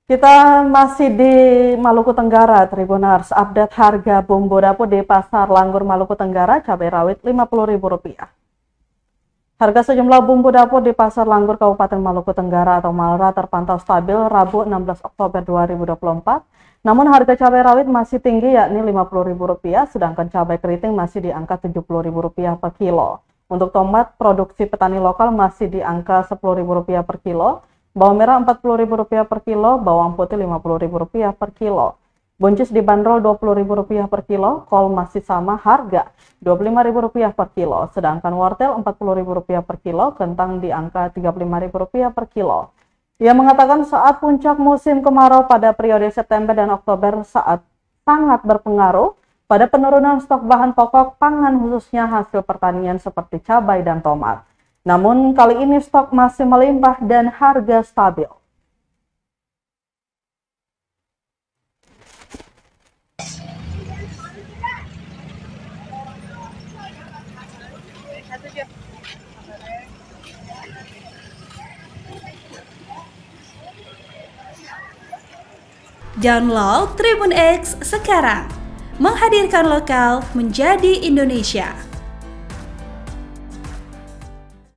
Kita masih di Maluku Tenggara, Tribuners. Update harga bumbu dapur di Pasar Langgur Maluku Tenggara, cabai rawit Rp50.000. Harga sejumlah bumbu dapur di Pasar Langgur Kabupaten Maluku Tenggara atau Malra terpantau stabil Rabu 16 Oktober 2024. Namun harga cabai rawit masih tinggi yakni Rp50.000, sedangkan cabai keriting masih di angka Rp70.000 per kilo. Untuk tomat, produksi petani lokal masih di angka Rp10.000 per kilo. Bawang merah Rp40.000 per kilo, bawang putih Rp50.000 per kilo. Buncis dibanderol Rp20.000 per kilo, kol masih sama harga Rp25.000 per kilo, sedangkan wortel Rp40.000 per kilo, kentang di angka Rp35.000 per kilo. Ia mengatakan saat puncak musim kemarau pada periode September dan Oktober saat sangat berpengaruh pada penurunan stok bahan pokok pangan khususnya hasil pertanian seperti cabai dan tomat. Namun kali ini stok masih melimpah dan harga stabil. Download Tribun X sekarang, menghadirkan lokal menjadi Indonesia.